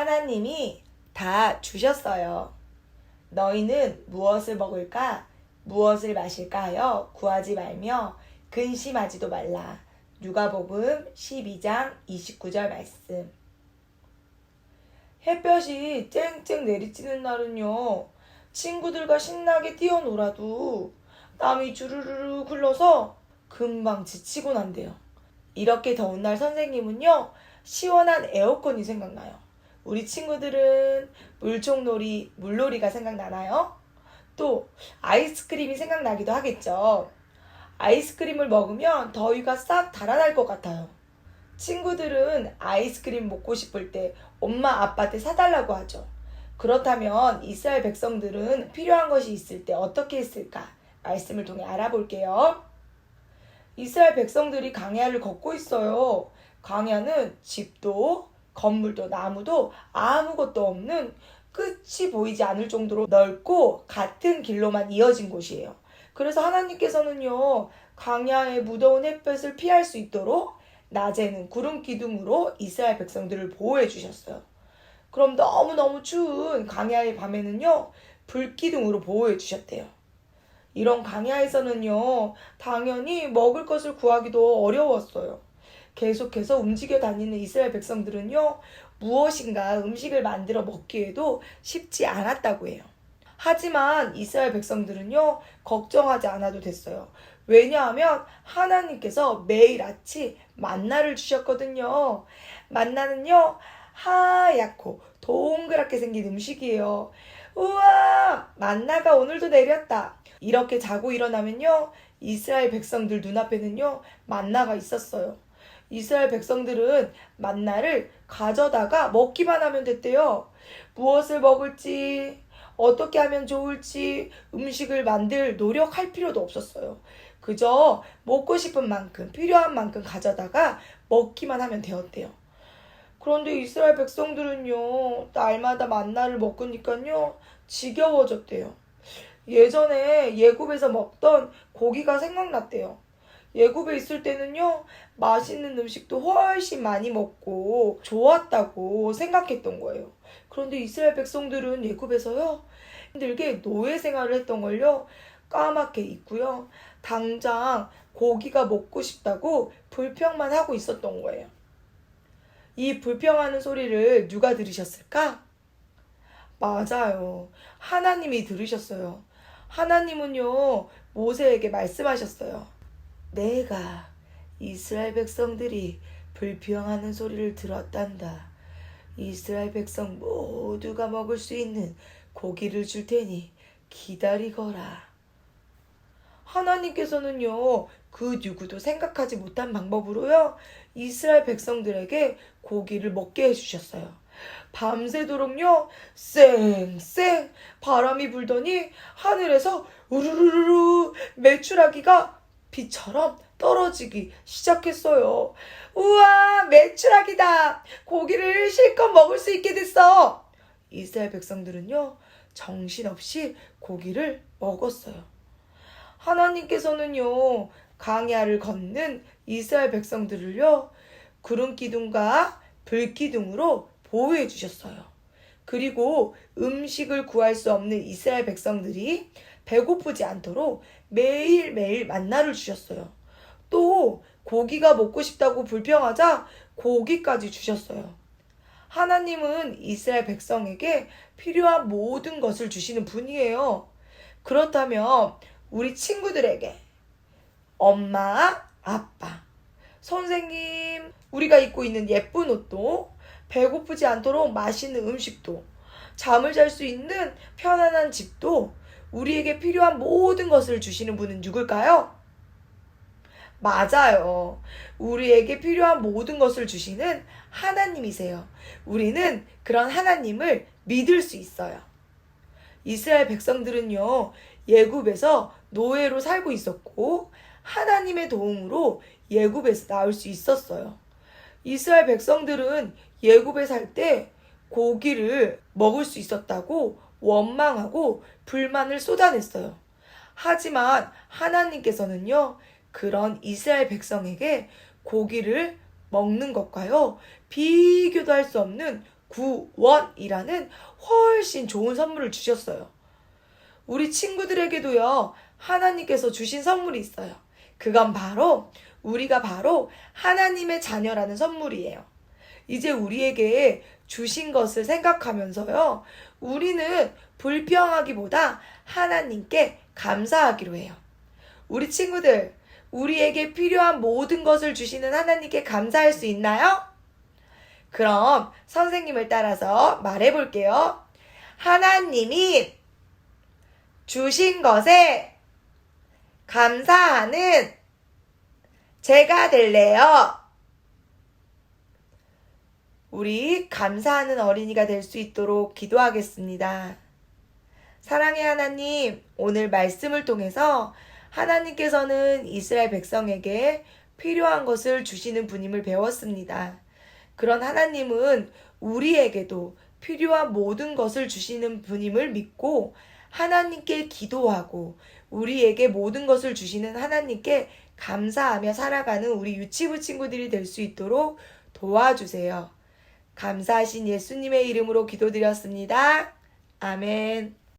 하나님이 다 주셨어요. 너희는 무엇을 먹을까? 무엇을 마실까 하여 구하지 말며 근심하지도 말라. 누가복음 12장 29절 말씀. 햇볕이 쨍쨍 내리쬐는 날은요, 친구들과 신나게 뛰어놀아도 땀이 주르르르 흘러서 금방 지치곤 한대요. 이렇게 더운 날 선생님은요, 시원한 에어컨이 생각나요. 우리 친구들은 물총놀이, 물놀이가 생각나나요? 또 아이스크림이 생각나기도 하겠죠. 아이스크림을 먹으면 더위가 싹 달아날 것 같아요. 친구들은 아이스크림 먹고 싶을 때 엄마 아빠한테 사달라고 하죠. 그렇다면 이스라엘 백성들은 필요한 것이 있을 때 어떻게 했을까? 말씀을 통해 알아볼게요. 이스라엘 백성들이 광야를 걷고 있어요. 광야는 집도 건물도 나무도 아무것도 없는 끝이 보이지 않을 정도로 넓고 같은 길로만 이어진 곳이에요. 그래서 하나님께서는요, 광야의 무더운 햇볕을 피할 수 있도록 낮에는 구름 기둥으로 이스라엘 백성들을 보호해 주셨어요. 그럼 너무너무 추운 광야의 밤에는요, 불 기둥으로 보호해 주셨대요. 이런 광야에서는요, 당연히 먹을 것을 구하기도 어려웠어요. 계속해서 움직여 다니는 이스라엘 백성들은요, 무엇인가 음식을 만들어 먹기에도 쉽지 않았다고 해요. 하지만 이스라엘 백성들은요, 걱정하지 않아도 됐어요. 왜냐하면 하나님께서 매일 아침 만나를 주셨거든요. 만나는요, 하얗고 동그랗게 생긴 음식이에요. 우와, 만나가 오늘도 내렸다. 이렇게 자고 일어나면요, 이스라엘 백성들 눈앞에는요, 만나가 있었어요. 이스라엘 백성들은 만나를 가져다가 먹기만 하면 됐대요. 무엇을 먹을지, 어떻게 하면 좋을지 음식을 만들 노력할 필요도 없었어요. 그저 먹고 싶은 만큼, 필요한 만큼 가져다가 먹기만 하면 되었대요. 그런데 이스라엘 백성들은요, 날마다 만나를 먹으니까요, 지겨워졌대요. 예전에 예굽에서 먹던 고기가 생각났대요. 예굽에 있을 때는요, 맛있는 음식도 훨씬 많이 먹고 좋았다고 생각했던 거예요. 그런데 이스라엘 백성들은 예굽에서요, 힘들게 노예 생활을 했던 걸요, 까맣게 잊고요, 당장 고기가 먹고 싶다고 불평만 하고 있었던 거예요. 이 불평하는 소리를 누가 들으셨을까? 맞아요. 하나님이 들으셨어요. 하나님은요, 모세에게 말씀하셨어요. 내가 이스라엘 백성들이 불평하는 소리를 들었단다. 이스라엘 백성 모두가 먹을 수 있는 고기를 줄 테니 기다리거라. 하나님께서는요, 그 누구도 생각하지 못한 방법으로요, 이스라엘 백성들에게 고기를 먹게 해주셨어요. 밤새도록요, 쌩쌩 바람이 불더니 하늘에서 우르르르 메추라기가 비처럼 떨어지기 시작했어요. 우와, 메추라기다. 고기를 실컷 먹을 수 있게 됐어. 이스라엘 백성들은요, 정신없이 고기를 먹었어요. 하나님께서는요, 광야를 걷는 이스라엘 백성들을요, 구름 기둥과 불 기둥으로 보호해 주셨어요. 그리고 음식을 구할 수 없는 이스라엘 백성들이 배고프지 않도록 매일매일 만나를 주셨어요. 또 고기가 먹고 싶다고 불평하자 고기까지 주셨어요. 하나님은 이스라엘 백성에게 필요한 모든 것을 주시는 분이에요. 그렇다면 우리 친구들에게 엄마, 아빠, 선생님, 우리가 입고 있는 예쁜 옷도, 배고프지 않도록 맛있는 음식도, 잠을 잘 수 있는 편안한 집도, 우리에게 필요한 모든 것을 주시는 분은 누굴까요? 맞아요. 우리에게 필요한 모든 것을 주시는 하나님이세요. 우리는 그런 하나님을 믿을 수 있어요. 이스라엘 백성들은요, 예굽에서 노예로 살고 있었고 하나님의 도움으로 예굽에서 나올 수 있었어요. 이스라엘 백성들은 예굽에 살 때 고기를 먹을 수 있었다고 원망하고 불만을 쏟아냈어요. 하지만 하나님께서는요, 그런 이스라엘 백성에게 고기를 먹는 것과요, 비교도 할 수 없는 구원이라는 훨씬 좋은 선물을 주셨어요. 우리 친구들에게도요, 하나님께서 주신 선물이 있어요. 그건 우리가 바로 하나님의 자녀라는 선물이에요. 이제 우리에게 주신 것을 생각하면서요, 우리는 불평하기보다 하나님께 감사하기로 해요. 우리 친구들, 우리에게 필요한 모든 것을 주시는 하나님께 감사할 수 있나요? 그럼 선생님을 따라서 말해볼게요. 하나님이 주신 것에 감사하는 제가 될래요. 우리 감사하는 어린이가 될 수 있도록 기도하겠습니다. 사랑의 하나님, 오늘 말씀을 통해서 하나님께서는 이스라엘 백성에게 필요한 것을 주시는 분임을 배웠습니다. 그런 하나님은 우리에게도 필요한 모든 것을 주시는 분임을 믿고 하나님께 기도하고 우리에게 모든 것을 주시는 하나님께 감사하며 살아가는 우리 유치부 친구들이 될 수 있도록 도와주세요. 감사하신 예수님의 이름으로 기도드렸습니다. 아멘.